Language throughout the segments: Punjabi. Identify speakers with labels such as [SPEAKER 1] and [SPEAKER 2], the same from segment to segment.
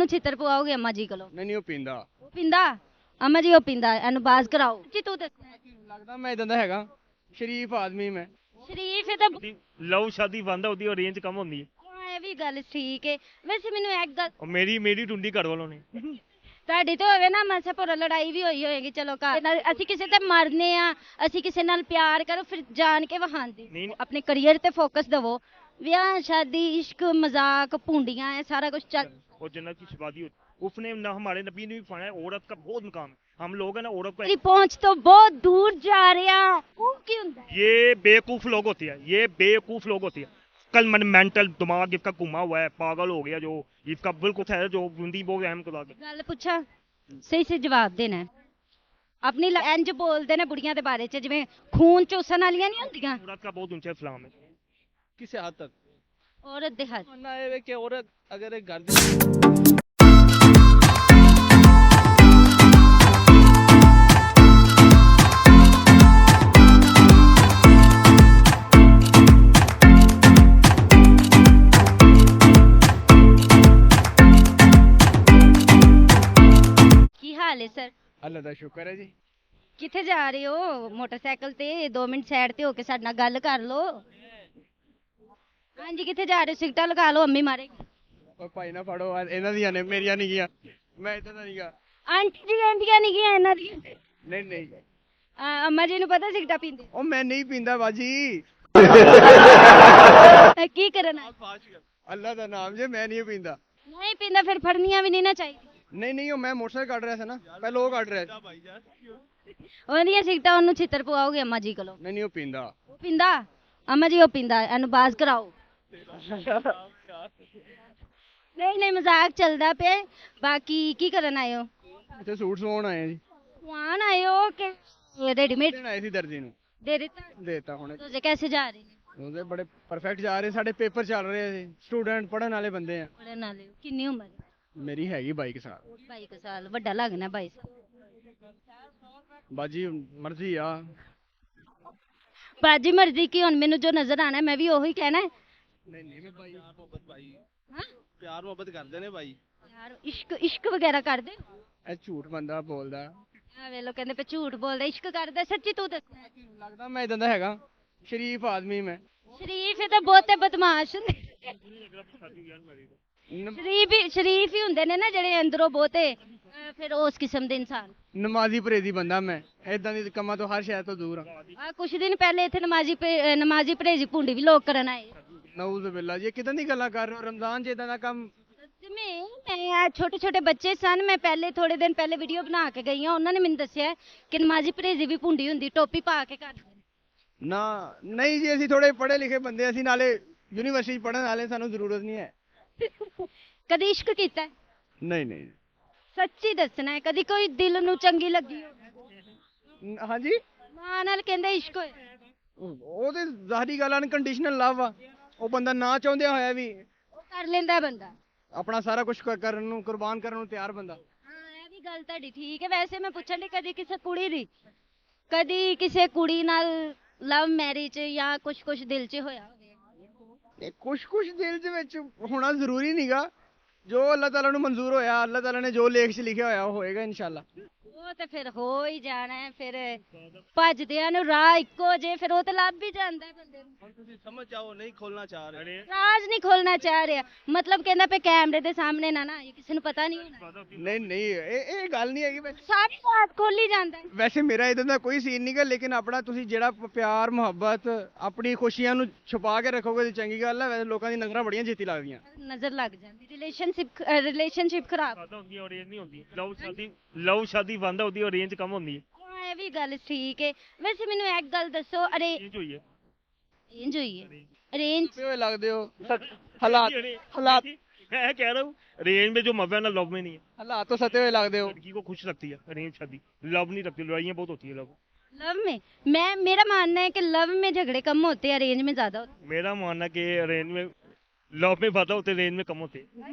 [SPEAKER 1] ਉਹਨੂੰ ਛਿੱਤਰ ਪਵਾਓਗੇ ਅੰਮਾ ਜੀ ਕੋਲੋਂ?
[SPEAKER 2] ਨਹੀਂ ਨਹੀਂ, ਉਹ ਪੀਂਦਾ।
[SPEAKER 1] ਉਹ ਪਿੰਦਾ? ਅੰਮਾ ਜੀ ਉਹ ਪਿੰਦਾ, ਇਹਨੂੰ ਬਾਜ਼ ਕਰਾਓ ਜੀ। ਤੂੰ ਦੱਸ,
[SPEAKER 2] ਲੱਗਦਾ ਮੈਂ ਇਦਾਂ ਦਾ ਹੈਗਾ, ਸ਼ਰੀਫ ਆਦਮੀ ਮੈਂ।
[SPEAKER 1] ਸ਼ਰੀਫ ਹੈ ਤਾਂ
[SPEAKER 3] ਲਵ ਸ਼ਾਦੀ ਬੰਦ ਉਹਦੀ ਰੇਂਜ ਕਮ ਹੁੰਦੀ ਹੈ।
[SPEAKER 1] ਹਾਂ, ਇਹ ਵੀ ਗੱਲ ਠੀਕ ਹੈ। ਵੈਸੇ ਮੈਨੂੰ ਇੱਕ ਗੱਲ,
[SPEAKER 3] ਉਹ ਮੇਰੀ ਟੁੰਡੀ ਘਰ ਵਾਲੋਂ ਨੇ।
[SPEAKER 1] ਤੁਹਾਡੀ ਤੇ ਹੋਵੇ ਨਾ ਮਸਾ ਪਰ ਲੜਾਈ ਵੀ ਹੋਈ ਹੋਏਗੀ, ਚਲੋ ਘਰ ਨਾਲ ਅਸੀਂ ਕਿਸੇ ਤੇ ਮਰਨੇ ਆ, ਅਸੀਂ ਕਿਸੇ ਨਾਲ ਪਿਆਰ ਕਰੋ ਫਿਰ ਜਾਣ ਕੇ ਵਹਾਂਦੇ।
[SPEAKER 3] ਨਹੀਂ।
[SPEAKER 1] ਆਪਣੇ ਕਰੀਅਰ ਤੇ ਫੋਕਸ ਦਵੋ। ਵਿਆਹ ਸ਼ਾਦੀ ਇश्क मजाक पूंडियां है सारा कुछ चल।
[SPEAKER 3] और जन्नत की शादी होती उसने ना, हमारे नबी ने भी फरमाया औरत का बहुत मुकाम है। हम लोग है ना औरत
[SPEAKER 1] तेरी
[SPEAKER 3] को,
[SPEAKER 1] पहुंच तो बहुत दूर जा रहा है। वो क्यों होता है?
[SPEAKER 3] ये बेवकूफ लोग होते हैं, ये बेवकूफ लोग होते हैं। कल मन मेंटल दिमाग इसका घुमा हुआ है, पागल हो गया जो इसका बिल्कुल है, जो बूंदी बहुत अहम खुदा के।
[SPEAKER 1] गल पूछा सही से जवाब देना है। अपनी इंज बोलते ने बुढ़ियां दे बारे च जिवें खून चूसन वालियां नहीं होंदियां।
[SPEAKER 3] औरत का बहुत ऊंचा इस्लाम है।
[SPEAKER 2] ਕਿਸੇ ਹੱਦ ਤੱਕ
[SPEAKER 1] औरत दे हद
[SPEAKER 2] ਮੰਨਣਾ ਇਹ ਵੇ ਕਿ ਔਰਤ ਅਗਰ ਇਹ ਘਰ ਦੀ
[SPEAKER 1] की हाल है सर?
[SPEAKER 2] ਅੱਲਾ ਦਾ ਸ਼ੁਕਰ ਹੈ ਜੀ।
[SPEAKER 1] किथे जा रहे हो? मोटरसाइकिल ते 2 मिनट साइड ते होके साडे नाल गल कर लो। हाँ जी, किथे जा रहे हो? सिगटा लगा लो, अम्मी मारेगी।
[SPEAKER 2] ਉਹ ਭਾਈ ਨਾ ਫੜੋ, ਇਹਨਾਂ ਦੀਆਂ ਨੇ, ਮੇਰੀਆਂ ਨਹੀਂ ਗੀਆਂ। ਮੈਂ ਇਦਾਂ ਦਾ ਨਹੀਂਗਾ।
[SPEAKER 1] आंटी जी आंटियां नहीं गई इन्हां दी।
[SPEAKER 2] ਨਹੀਂ ਨਹੀਂ,
[SPEAKER 1] अम्मा जी नु पता सिगटा पींदे?
[SPEAKER 2] ਉਹ ਮੈਂ ਨਹੀਂ ਪੀਂਦਾ ਬਾਜੀ।
[SPEAKER 1] की करना?
[SPEAKER 2] ਅੱਲਾ ਦਾ ਨਾਮ ਜੇ, ਮੈਂ ਨਹੀਂ ਪੀਂਦਾ।
[SPEAKER 1] नहीं पींदा फिर फड़नियां भी नहीं ना चाहिए।
[SPEAKER 2] ਨਹੀਂ ਨਹੀਂ, ਉਹ ਮੈਂ ਮੋਟਰਸਾਈਕਲ ਕੱਢ ਰਿਹਾ ਸੀ ਨਾ, ਪਹਿਲਾਂ ਉਹ ਕੱਢ ਰਿਹਾ ਸੀ।
[SPEAKER 1] ਉਹਦੀਆਂ ਸਿਗਟਾਂ ਉਹਨੂੰ ਛਿੱਤਰ ਪਵਾਓਗੇ ਅੰਮਾ ਜੀ ਕੋਲੋਂ?
[SPEAKER 2] ਨਹੀਂ ਨਹੀਂ, ਉਹ ਪੀਂਦਾ।
[SPEAKER 1] ਉਹ ਪਿੰਦਾ? ਅੰਮਾ ਜੀ ਉਹ ਪਿੰਦਾ, ਇਹਨੂੰ ਬਾਜ਼ ਕਰਾਓ। ਨਹੀਂ ਨਹੀਂ, ਮਜ਼ਾਕ ਚੱਲਦਾ ਪਿਆ। ਬਾਕੀ ਕੀ ਕਰਨ ਆਏ ਹੋ?
[SPEAKER 2] ਇੱਥੇ ਸੂਟ ਸਵਾਉਣ ਆਏ ਆ ਜੀ।
[SPEAKER 1] ਸਵਾਨ ਆਏ ਹੋ ਕਿ रेडीमेड
[SPEAKER 2] ਦੇਣ ਆਏ ਸੀ ਦਰਜੀ ਨੂੰ,
[SPEAKER 1] दे देता?
[SPEAKER 2] ਦੇਤਾ ਹੁਣੇ।
[SPEAKER 1] तो कैसे जा रहे हैं?
[SPEAKER 2] ਉਹਦੇ ਬੜੇ ਪਰਫੈਕਟ ਜਾ ਰਹੇ, ਸਾਡੇ ਪੇਪਰ ਚੱਲ ਰਹੇ ਸੀ, ਸਟੂਡੈਂਟ ਪੜਨ ਵਾਲੇ ਬੰਦੇ ਆ।
[SPEAKER 1] पढ़ने वाले हो? कितनी उम्र है?
[SPEAKER 2] ਮੇਰੀ ਹੈਗੀ 22 ਸਾਲ।
[SPEAKER 1] 22 साल ਵੱਡਾ ਲੱਗਣਾ 22 ਸਾਲ।
[SPEAKER 2] ਬਾਜੀ ਮਰਜ਼ੀ ਆ।
[SPEAKER 1] ਬਾਜੀ ਮਰਜ਼ੀ ਕੀ, ਹੁਣ ਮੈਨੂੰ ਜੋ ਨਜ਼ਰ ਆਣਾ ਮੈਂ ਵੀ ਉਹੀ ਕਹਿਣਾ ਹੈ।
[SPEAKER 2] ਨਹੀਂ ਨਹੀਂ, ਮੈਂ ਬਾਈ ਮੁਹੱਬਤ ਬਾਈ,
[SPEAKER 1] ਹਾਂ
[SPEAKER 2] ਪਿਆਰ ਮੁਹੱਬਤ ਕਰਦੇ ਨੇ ਬਾਈ।
[SPEAKER 1] ਯਾਰ ਇਸ਼ਕ ਵਗੈਰਾ ਕਰਦੇ?
[SPEAKER 2] ਇਹ ਝੂਠ ਬੰਦਾ ਬੋਲਦਾ।
[SPEAKER 1] ਆ ਵੇਲੋ ਕਹਿੰਦੇ ਪਏ ਝੂਠ ਬੋਲਦਾ, ਇਸ਼ਕ ਕਰਦਾ। ਸੱਚੀ ਤੂੰ ਦੱਸ।
[SPEAKER 2] ਲੱਗਦਾ ਮੈਂ ਇਦਾਂ ਦਾ ਹੈਗਾ, ਸ਼ਰੀਫ ਆਦਮੀ ਮੈਂ।
[SPEAKER 1] ਸ਼ਰੀਫ ਹੈ ਤਾਂ ਬਹੁਤੇ ਬਦਮਾਸ਼ ਹੁੰਦੇ। ਸ਼ਰੀਫ ਹੀ ਹੁੰਦੇ ਨੇ ਨਾ ਜਿਹੜੇ ਅੰਦਰੋਂ ਬਹੁਤੇ ਫਿਰ ਉਸ ਕਿਸਮ ਦੇ ਇਨਸਾਨ।
[SPEAKER 2] ਨਮਾਜ਼ੀ ਪਰਹੇਜ਼ੀ ਬੰਦਾ ਮੈਂ, ਇਦਾਂ ਦੇ ਕੰਮਾਂ ਤੋਂ ਹਰ ਸ਼ਾਇਦ ਤੋਂ ਦੂਰ ਆ।
[SPEAKER 1] ਆ ਕੁਛ ਦਿਨ ਪਹਿਲੇ ਇੱਥੇ ਨਮਾਜ਼ੀ ਪਰਹੇਜ਼ੀ ਭੁੰਡੀ ਵੀ ਲੋਕ ਕਰਨ ਆਏ।
[SPEAKER 2] ਨਊਜ਼ ਬਿੱਲਾ ਜੀ, ਕਿਦਾਂ ਦੀ ਗੱਲਾਂ ਕਰ ਰਹੇ ਹੋ? ਰਮਜ਼ਾਨ 'ਚ ਇਦਾਂ ਦਾ ਕੰਮ?
[SPEAKER 1] ਮੈਂ ਛੋਟੇ ਛੋਟੇ ਬੱਚੇ ਸਨ, ਮੈਂ ਪਹਿਲੇ ਥੋੜੇ ਦਿਨ ਪਹਿਲੇ ਵੀਡੀਓ ਬਣਾ ਕੇ ਗਈ ਹਾਂ, ਉਹਨਾਂ ਨੇ ਮੈਨੂੰ ਦੱਸਿਆ ਕਿ ਨਮਾਜ਼ੀ ਪਰਹੇਜ਼ੀ ਵੀ ਭੁੰਡੀ ਹੁੰਦੀ, ਟੋਪੀ ਪਾ ਕੇ ਕਰਦੇ।
[SPEAKER 2] ਨਾ ਨਹੀਂ ਜੀ, ਅਸੀਂ ਥੋੜੇ ਪੜ੍ਹੇ ਲਿਖੇ ਬੰਦੇ, ਅਸੀਂ ਨਾਲੇ ਯੂਨੀਵਰਸਿਟੀ ਪੜ੍ਹਨ ਵਾਲੇ, ਸਾਨੂੰ ਜ਼ਰੂਰਤ ਨਹੀਂ ਹੈ।
[SPEAKER 1] ਕਦੀ ਇਸ਼ਕ ਕੀਤਾ ਹੈ?
[SPEAKER 2] ਨਹੀਂ ਨਹੀਂ।
[SPEAKER 1] ਸੱਚੀ ਦੱਸਣਾ ਹੈ, ਕਦੀ ਕੋਈ ਦਿਲ ਨੂੰ ਚੰਗੀ ਲੱਗੀ ਹੋ?
[SPEAKER 2] ਹਾਂਜੀ,
[SPEAKER 1] ਮਾਂ ਨਾਲ ਕਹਿੰਦੇ ਇਸ਼ਕ ਹੋਇਆ?
[SPEAKER 2] ਉਹ ਤੇ ਜ਼ਾਹਰੀ ਗੱਲ, ਅਨਕੰਡੀਸ਼ਨਲ ਲਵ ਆ। ਉਹ ਬੰਦਾ ਨਾ ਚਾਹੁੰਦਿਆਂ ਹੋਇਆ ਵੀ
[SPEAKER 1] ਉਹ ਕਰ ਲੈਂਦਾ ਬੰਦਾ,
[SPEAKER 2] ਆਪਣਾ ਸਾਰਾ ਕੁਝ ਕਰਨ ਨੂੰ, ਕੁਰਬਾਨ ਕਰਨ ਨੂੰ ਤਿਆਰ ਬੰਦਾ।
[SPEAKER 1] ਹਾਂ ਇਹ ਵੀ ਗੱਲ ਤੁਹਾਡੀ ਠੀਕ ਹੈ। ਵੈਸੇ ਮੈਂ ਪੁੱਛਣ ਲਈ ਕਦੀ ਕਿਸੇ ਕੁੜੀ ਨਾਲ ਲਵ ਮੈਰਿਜ ਜਾਂ ਕੁਛ ਦਿਲ 'ਚ ਹੋਇਆ ਹੋਵੇ?
[SPEAKER 2] ਇਹ ਕੁਛ ਦਿਲ ਦੇ ਵਿੱਚ ਹੋਣਾ ਜ਼ਰੂਰੀ ਨਹੀਂਗਾ। ਜੋ ਅੱਲਾਹ ਤਾਲਾ ਨੂੰ ਮਨਜ਼ੂਰ ਹੋਇਆ, ਅੱਲਾਹ ਤਾਲਾ ਨੇ ਜੋ ਲੇਖ 'ਚ ਲਿਖਿਆ ਹੋਇਆ ਉਹ ਹੋਏਗਾ ਇਨਸ਼ਾਅੱਲਾ।
[SPEAKER 1] ਉਹ ਤੇ ਫਿਰ ਹੋ ਹੀ ਜਾਣਾ ਹੈ। ਫਿਰ ਭੱਜਦਿਆਂ ਨੂੰ ਰਾਹ ਇੱਕੋ ਜੇ, ਫਿਰ ਉਹ ਤੇ ਲੱਭ ਹੀ ਜਾਂਦਾ ਹੈ ਬੰਦੇ ਨੂੰ।
[SPEAKER 2] ਹੁਣ ਤੁਸੀਂ ਸਮਝ ਜਾਓ, ਨਹੀਂ ਖੋਲਣਾ ਚਾਹ ਰਹੇ।
[SPEAKER 1] ਰਾਜ ਨਹੀਂ ਖੋਲਣਾ ਚਾਹ ਰਿਹਾ, ਮਤਲਬ ਕਹਿੰਦਾ ਪਏ ਕੈਮਰੇ ਦੇ ਸਾਹਮਣੇ ਨਾ ਆਈਏ, ਕਿਸੇ ਨੂੰ ਪਤਾ ਨਹੀਂ ਹੋਣਾ।
[SPEAKER 2] ਨਹੀਂ ਨਹੀਂ, ਇਹ ਗੱਲ ਨਹੀਂ ਹੈਗੀ।
[SPEAKER 1] ਸਾਰੀ ਰਾਤ ਖੋਲੀ ਜਾਂਦਾ ਹੈ।
[SPEAKER 2] ਵੈਸੇ ਮੇਰਾ ਇਦਾਂ ਦਾ ਕੋਈ ਸੀਨ ਨਹੀਂਗਾ, ਲੇਕਿਨ ਆਪਣਾ ਤੁਸੀਂ ਜਿਹੜਾ ਪਿਆਰ ਮੁਹੱਬਤ ਆਪਣੀ ਖੁਸ਼ੀਆਂ ਨੂੰ ਛੁਪਾ ਕੇ ਰੱਖੋਗੇ ਤਾਂ ਚੰਗੀ ਗੱਲ ਹੈ। ਵੈਸੇ ਲੋਕਾਂ ਦੀ ਨਜ਼ਰਾਂ ਬੜੀਆਂ ਜੇਤੀ ਲੱਗਦੀਆਂ।
[SPEAKER 1] ਨਜ਼ਰ ਲੱਗ ਜਾਂਦੀ, ਰਿਲੇਸ਼ਨਸ਼ਿਪ ਖਰਾਬ
[SPEAKER 3] ਹੁੰਦੀ ਔਰ ਇਹ ਨਹੀਂ ਹੁੰਦੀ। ਲਵ ਸ਼ਾਦੀ ਬੰਦ ਉਹਦੀ ਰੇਂਜ ਕਮ ਹੁੰਦੀ ਹੈ।
[SPEAKER 1] ਹਾਂ ਇਹ ਵੀ ਗੱਲ ਠੀਕ ਹੈ। ਵੈਸੇ ਮੈਨੂੰ ਇੱਕ ਗੱਲ ਦੱਸੋ,
[SPEAKER 3] ਰੇਂਜ ਹੋਈ ਹੈ,
[SPEAKER 1] ਰੇਂਜ ਹੋਈ ਹੈ, रेंज
[SPEAKER 2] पे हुए लगते हो हालात हालात
[SPEAKER 3] मैं कह रहा हूँ रेंज में जो मजा है ना लव में नहीं है।
[SPEAKER 2] हालात तो सते हुए लगते हो।
[SPEAKER 3] लड़की को खुश रखती है रेंज शादी, लव नहीं रखती, लड़ाइयाँ बहुत होती है लव।
[SPEAKER 1] लव में मेरा मानना है कि लव में झगड़े कम होते हैं, रेंज में ज्यादा होते हैं।
[SPEAKER 3] मेरा मानना कि रेंज में लव में ज्यादा होते, रेंज में कम होते।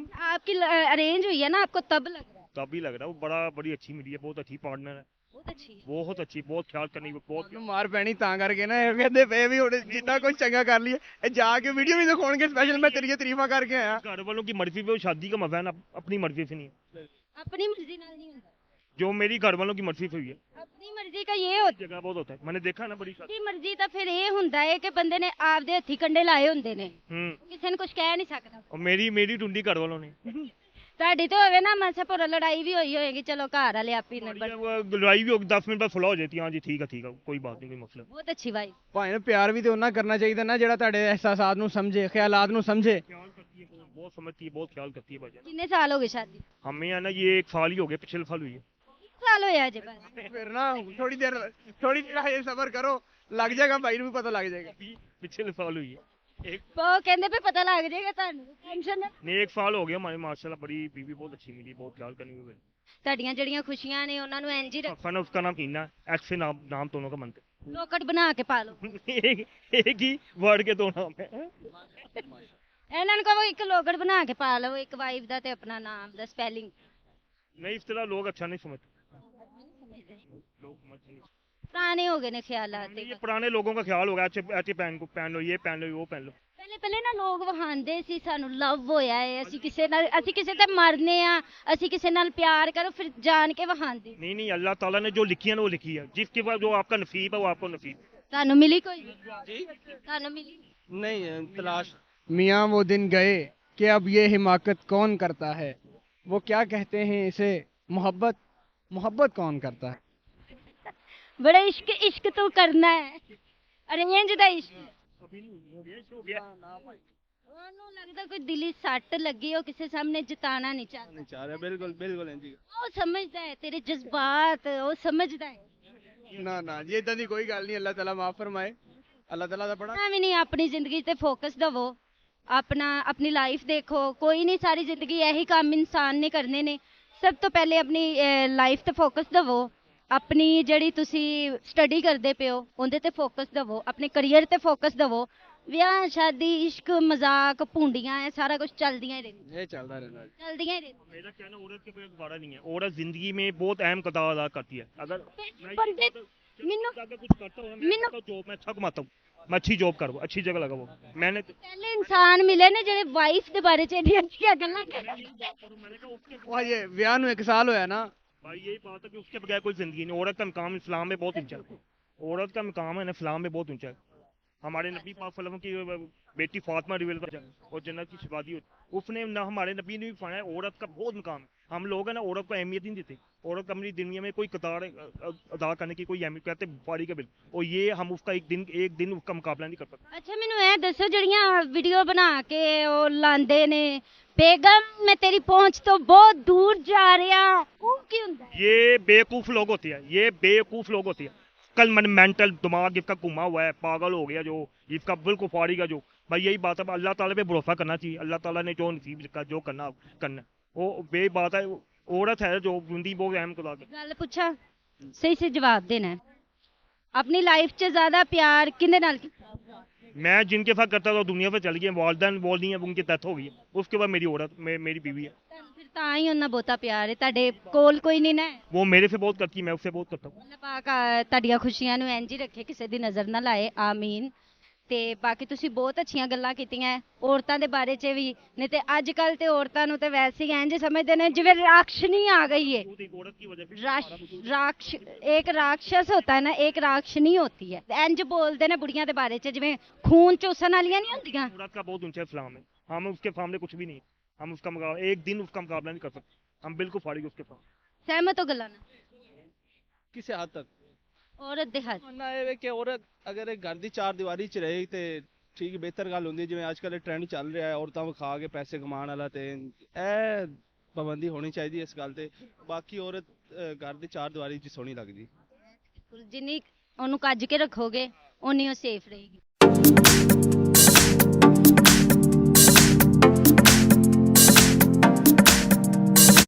[SPEAKER 1] आपकी अरेंज हुई है ना, आपको तब लग रहा है?
[SPEAKER 3] तब भी लग रहा है वो बड़ी अच्छी मिली है, बहुत अच्छी पार्टनर है।
[SPEAKER 1] ਬਹੁਤ ਅੱਛੀ ਹੈ।
[SPEAKER 3] बहुत अच्छी, बहुत ख्याल करनी, बहुत
[SPEAKER 2] ਤੁਹਾਨੂੰ ਮਾਰ ਪੈਣੀ ਤਾਂ ਕਰਕੇ ਨਾ ਇਹ ਕਹਿੰਦੇ ਪਏ ਵੀ ਹੁਣ ਜਿੰਨਾ ਕੁਝ ਚੰਗਾ ਕਰ ਲਈਏ ਇਹ ਜਾ ਕੇ ਵੀਡੀਓ ਵੀ ਦਿਖਾਉਣਗੇ ਸਪੈਸ਼ਲ ਮੈਂ ਤੇਰੀਆਂ ਤਾਰੀਫਾਂ ਕਰਕੇ ਆਇਆ
[SPEAKER 3] घर वालों की मर्जी पे वो शादी का मजा है ना, अपनी मर्जी से नहीं है।
[SPEAKER 1] ਆਪਣੀ ਮਰਜ਼ੀ ਨਾਲ ਨਹੀਂ ਹੁੰਦਾ,
[SPEAKER 3] जो मेरी घर वालों की मर्जी से हुई है,
[SPEAKER 1] ਆਪਣੀ ਮਰਜ਼ੀ का ये होता
[SPEAKER 3] जगह बहुत होता है, मैंने देखा ना बड़ी शादी।
[SPEAKER 1] ਦੀ ਮਰਜ਼ੀ ਤਾਂ ਫਿਰ ਇਹ ਹੁੰਦਾ ਹੈ ਕਿ ਬੰਦੇ ਨੇ ਆਪਦੇ ਹੱਥੀ ਕੰਡੇ ਲਾਏ ਹੁੰਦੇ ਨੇ,
[SPEAKER 3] हम्म।
[SPEAKER 1] ਕਿਸੇ ਨੂੰ ਕੁਝ ਕਹਿ ਨਹੀਂ ਸਕਦਾ।
[SPEAKER 3] और मेरी टुंडी घर वालों ने
[SPEAKER 1] ਤੁਹਾਡੀ ਤੇ ਹੋਵੇ ਨਾ ਮਾਸਾ ਪੁਰ ਲੜਾਈ ਵੀ ਹੋਈ ਹੋਏਗੀ, ਚਲੋ ਘਰ वाले ਆਪੀ ਨਿਬੜ।
[SPEAKER 3] वो लड़ाई भी होगी, 10 मिनट बाद फुला हो जाती है, हाँ जी ठीक है, कोई बात नहीं, कोई मसला
[SPEAKER 1] ਬਹੁਤ ਅੱਛੀ ਵਾਈ।
[SPEAKER 2] ਭਾਵੇਂ ਪਿਆਰ ਵੀ ਤੇ ਉਹਨਾਂ ਕਰਨਾ ਚਾਹੀਦਾ ਨਾ ਜਿਹੜਾ ਤੁਹਾਡੇ ਅਹਿਸਾਸਾਤ ਨੂੰ ਸਮਝੇ ਖਿਆਲਾਤ ਨੂੰ ਸਮਝੇ
[SPEAKER 3] ख्याल करती है, बहुत समझती है, बहुत ख्याल करती है भाईजान।
[SPEAKER 1] ਕਿੰਨੇ ਸਾਲ ਹੋ ਗਏ ਸ਼ਾਦੀ?
[SPEAKER 3] हमें है ना ये 1 साल ही हो गया, पिछले साल हुई है।
[SPEAKER 1] 1 ਸਾਲ ਹੋਇਆ ਜੇ ਬਸ।
[SPEAKER 2] ਫਿਰ ਨਾ ਥੋੜੀ ਦੇਰ ਹਜੇ ਸਬਰ ਕਰੋ ਲੱਗ ਜਾਏਗਾ ਭਾਈ ਨੂੰ ਵੀ ਪਤਾ ਲੱਗ ਜਾਏਗਾ
[SPEAKER 3] पिछले साल हुई है एक,
[SPEAKER 1] ਉਹ ਕਹਿੰਦੇ ਵੀ ਪਤਾ ਲੱਗ ਜਾਏਗਾ ਤੁਹਾਨੂੰ, ਟੈਨਸ਼ਨ ਨਾ।
[SPEAKER 3] नहीं 1 साल हो गया हमारे, माशाल्लाह बड़ी बीवी बहुत अच्छी मिली, बहुत ख्याल करनी हुई।
[SPEAKER 1] ਤੁਹਾਡੀਆਂ ਜਿਹੜੀਆਂ ਖੁਸ਼ੀਆਂ ਨੇ ਉਹਨਾਂ ਨੂੰ ਇੰਜ ਹੀ ਰੱਖ,
[SPEAKER 3] फन उसका नाम कीना, ऐसे नाम दोनों का बनते
[SPEAKER 1] ਲੋਕਟ ਬਣਾ ਕੇ ਪਾ ਲਓ।
[SPEAKER 3] एक ही वर्ड के 2 नाम है।
[SPEAKER 1] ਇਹਨਾਂ ਨੂੰ ਕਹੋ ਇੱਕ ਲੋਕਟ ਬਣਾ ਕੇ ਪਾ ਲਓ, ਇੱਕ ਵਾਈਫ ਦਾ ਤੇ ਆਪਣਾ ਨਾਮ ਦਾ ਸਪੈਲਿੰਗ।
[SPEAKER 3] नहीं इस तरह लोग अच्छा नहीं समझते, लोग समझते नहीं।
[SPEAKER 1] ਪੁਰਾਣੇ ਹੋ ਗਏ ਨੇ ਖਿਆਲਾਤ ਦੇ।
[SPEAKER 3] ये पुराने लोगों का ख्याल होगा, अच्छे पहन लो, ये पहन लो, वो पहन लो।
[SPEAKER 1] ਪਹਿਲੇ ਨਾ ਲੋਕ ਵਹਾਉਂਦੇ ਸੀ ਸਾਨੂੰ ਲਵ ਹੋਇਆ ਹੈ, ਅਸੀਂ ਕਿਸੇ ਤੇ ਮਰਨੇ ਆ, ਅਸੀਂ ਕਿਸੇ ਨਾਲ ਪਿਆਰ ਕਰੋ, ਫਿਰ ਜਾਣ ਕੇ ਵਹਾਉਂਦੇ।
[SPEAKER 3] नहीं अल्लाह ताला ने जो लिखी है ना वो लिखी है, जिसके बाद जो आपका नसीब है वो आपको नसीब।
[SPEAKER 1] ਤੁਹਾਨੂੰ ਮਿਲੀ ਕੋਈ? ਤੁਹਾਨੂੰ ਮਿਲੀ?
[SPEAKER 2] नहीं तलाश मियाँ वो दिन गए कि अब ये हिमाकत कौन करता है, वो क्या कहते हैं इसे मोहब्बत, मोहब्बत कौन करता है।
[SPEAKER 1] ਬੜਾ ਇਸ਼ਕ ਇਸ਼ਕ ਤੂੰ ਕਰਨਾ ਹੈ, ਅਰੇਂਜ ਦਾ ਇਸ਼ਕ।
[SPEAKER 3] हो गया।
[SPEAKER 1] ਉਹਨੂੰ ਲੱਗਦਾ ਕੋਈ ਦਿਲੀ ਸੱਟ ਲੱਗੀ, ਉਹ ਕਿਸੇ ਸਾਹਮਣੇ ਜਤਾਣਾ ਨਹੀਂ ਚਾਹਦਾ।
[SPEAKER 2] चाह रहे बिल्कुल बिल्कुल जी
[SPEAKER 1] ਉਹ ਸਮਝਦਾ ਹੈ ਤੇਰੇ ਜਜ਼ਬਾਤ, ਉਹ ਸਮਝਦਾ ਹੈ।
[SPEAKER 2] ना ना जी इदां दी कोई गल नहीं, अल्लाह ताला माफ फरमाए, अल्लाह ताला दा बड़ा
[SPEAKER 1] ਨਾ ਵੀ ਨਹੀਂ, ਆਪਣੀ ਜ਼ਿੰਦਗੀ ਤੇ ਫੋਕਸ ਦਵੋ, ਆਪਣੀ ਲਾਈਫ ਦੇਖੋ। ਕੋਈ ਨਹੀਂ, ਸਾਰੀ ਜ਼ਿੰਦਗੀ ਇਹੀ ਕੰਮ ਇਨਸਾਨ ਨੇ ਕਰਨੇ ਨੇ। ਸਭ ਤੋਂ ਪਹਿਲੇ ਆਪਣੀ ਲਾਈਫ ਤੇ ਫੋਕਸ ਦਵੋ, ਆਪਣੀ ਜਿਹੜੀ ਤੁਸੀਂ ਸਟੱਡੀ ਕਰਦੇ ਪਿਓ ਉਹਦੇ ਤੇ ਫੋਕਸ ਦਵੋ, ਆਪਣੇ ਕੈਰੀਅਰ ਤੇ ਫੋਕਸ ਦਵੋ। ਵਿਆਹ ਸ਼ਾਦੀ ਇਸ਼ਕ ਮਜ਼ਾਕ ਭੁੰਡੀਆਂ ਇਹ ਸਾਰਾ ਕੁਝ ਚੱਲਦੀਆਂ ਹੀ ਰਹਿੰਦੀਆਂ,
[SPEAKER 2] ये चलता रहना जी।
[SPEAKER 1] ਚੱਲਦੀਆਂ ਹੀ ਰਹਿੰਦੀਆਂ।
[SPEAKER 3] मेरा कहना औरत के कोई गुजारा नहीं है, औरत जिंदगी में बहुत अहम किरदार अदा करती है। अगर
[SPEAKER 1] ਬੰਦੇ ਮੈਨੂੰ
[SPEAKER 3] अगर कुछ करता हूँ,
[SPEAKER 1] मैंने-
[SPEAKER 3] मैं जॉब में अच्छा कमाता हूँ, मैं अच्छी जॉब करूँ, अच्छी जगह लगाऊँ, मैंने
[SPEAKER 1] ਪਹਿਲੇ ਇਨਸਾਨ ਮਿਲੇ ਨੇ ਜਿਹੜੇ ਵਾਈਫ ਦੇ ਬਾਰੇ ਚ ਇੰਨੀਆਂ ਅੱਛੀਆਂ ਗੱਲਾਂ ਕਰਦੇ।
[SPEAKER 3] मैंने कहा उसके
[SPEAKER 2] ਉਹ ਹਜੇ ਵਿਆਹ ਨੂੰ 1 ਸਾਲ ਹੋਇਆ ਨਾ।
[SPEAKER 3] भाई यही बात है कि उसके बगैर कोई जिंदगी नहीं। औरत का मकाम इस्लाम में बहुत ऊंचा है, औरत का मकाम है ना इस्लाम में बहुत ऊंचा है। हमारे नबी पाक सल्लल्लाहु अलैहि वसल्लम की बेटी फातिमा रज़ी अल्लाह अन्हा और जन्नत की शादी हुई, उसने ना हमारे नबी ने भी फरमाया औरत का बहुत मकाम है। हम लोग है ना औरत को अहमियत नहीं देते, औरत को अपनी दुनिया में कोई कतार अदा करने की कोई अहमियत, कहते बारी का बिल, और ये हम उसका एक दिन उसका मुकाबला नहीं कर सकते।
[SPEAKER 1] ਅੱਛਾ ਮੈਨੂੰ ਇਹ ਦੱਸੋ, ਜਿਹੜੀਆਂ ਵੀਡੀਓ ਬਣਾ ਕੇ ਉਹ ਲਾਉਂਦੇ ਨੇ, ਬੇਗਮ ਮੈਂ ਤੇਰੀ ਪਹੁੰਚ ਤੋਂ ਬਹੁਤ ਦੂਰ ਜਾ ਰਿਹਾ, ਉਹ ਕੀ ਹੁੰਦਾ ਹੈ?
[SPEAKER 3] ये बेवकूफ़ लोग होते हैं, ये बेवकूफ़ लोग होते हैं। कल मन मेंटल दिमाग इसका घुमा हुआ है, पागल हो गया जो, इसका बिल्कुल फाड़ी का जो। भाई यही बात है, अल्लाह ताला पे भरोसा करना चाहिए। अल्लाह ताला ने जो नसीब लिखा जो करना करना, वो बे बात है। औरत है जो जिंदगी बहुत अहम कदा कर।
[SPEAKER 1] ਗੱਲ ਪੁੱਛਾਂ, ਸਹੀ ਸੇ ਜਵਾਬ ਦੇਣਾ ਹੈ। ਆਪਣੀ ਲਾਈਫ 'ਚ ਜ਼ਿਆਦਾ ਪਿਆਰ ਕਿਹਦੇ ਨਾਲ ਕੀਤਾ?
[SPEAKER 3] मैं जिनके साथ करता था दुनिया पे चल गए, वालदैन बोल नहीं है, उनकी डेथ हो गई है। उसके बाद मेरी औरत मेरी बीवी है,
[SPEAKER 1] ਤੁਹਾਨੂੰ ਫਿਰ ਤਾਂ ਹੀ ਉਹਨਾਂ ਬਹੁਤਾ ਪਿਆਰ ਹੈ, ਤੁਹਾਡੇ ਕੋਲ ਕੋਈ ਨਹੀਂ ਨਾ ਹੈ।
[SPEAKER 3] वो मेरे से बहुत करती है, मैं उससे बहुत करता हूँ।
[SPEAKER 1] ਅੱਲਾਹ ਪਾਕ ਤੁਹਾਡੀਆਂ ਖੁਸ਼ੀਆਂ ਨੂੰ ਇੰਜ ਹੀ ਰੱਖੇ, ਕਿਸੇ ਦੀ ਨਜ਼ਰ ਨਾ ਲਾਏ, ਆਮੀਨ। ਤੇ ਬਾਕੀ ਤੁਸੀਂ ਬਹੁਤ ਅੱਛੀਆਂ ਗੱਲਾਂ ਕੀਤੀਆਂ ਔਰਤਾਂ ਦੇ ਬਾਰੇ 'ਚ ਵੀ, ਨਹੀਂ ਤੇ ਅੱਜ ਕੱਲ ਤੇ ਔਰਤਾਂ ਨੂੰ ਤੇ ਵੈਸੇ ਹੀ ਇੰਜ ਸਮਝਦੇ ਨੇ ਜਿਵੇਂ ਰਾਖਸ਼ਨੀ आ गई है।
[SPEAKER 3] खुद एक औरत की वजह से
[SPEAKER 1] एक राक्षस होता है ना, एक राक्षनी होती है। इंज बोलते ने बुढ़िया दे बारे च जिवें खून चूसन वालियां नहीं होंदियां।
[SPEAKER 3] औरत का बहुत ऊंचा इस्लाम है, हम उसके सामने कुछ भी नहीं है। हम उसका मुकाबला एक दिन उसका मुकाबला नहीं कर सकते, हम बिल्कुल फाड़ी उसके सामने।
[SPEAKER 1] सहमत हो गल्लां नाल?
[SPEAKER 4] ਕਿਸੇ ਹੱਦ ਤੱਕ
[SPEAKER 1] औरत दे हद
[SPEAKER 4] ਮੰਨਣਾ ਇਹ ਵੇ ਕਿ ਔਰਤ ਅਗਰ ਇਹ ਘਰ ਦੀ ਚਾਰ ਦੀਵਾਰੀ 'ਚ ਰਹੇ ਤੇ ਠੀਕ ਬਿਹਤਰ ਗੱਲ ਹੁੰਦੀ, ਜਿਵੇਂ ਅੱਜ ਕੱਲ੍ਹ ਟ੍ਰੈਂਡ ਚੱਲ ਰਿਹਾ ਹੈ ਔਰਤਾਂ ਵਿਖਾ ਕੇ ਪੈਸੇ ਕਮਾਉਣ ਵਾਲਾ, ਤੇ ਇਹ ਪਾਬੰਦੀ ਹੋਣੀ ਚਾਹੀਦੀ ਇਸ ਗੱਲ ਤੇ। ਬਾਕੀ ਔਰਤ ਘਰ ਦੀ ਚਾਰ ਦੀਵਾਰੀ 'ਚ ਸੋਹਣੀ ਲੱਗਦੀ।
[SPEAKER 1] ਜਿੰਨੀ ਉਹਨੂੰ ਕੱਜ ਕੇ ਰੱਖੋਗੇ ਉਨੀ ਉਹ ਸੇਫ ਰਹੇਗੀ।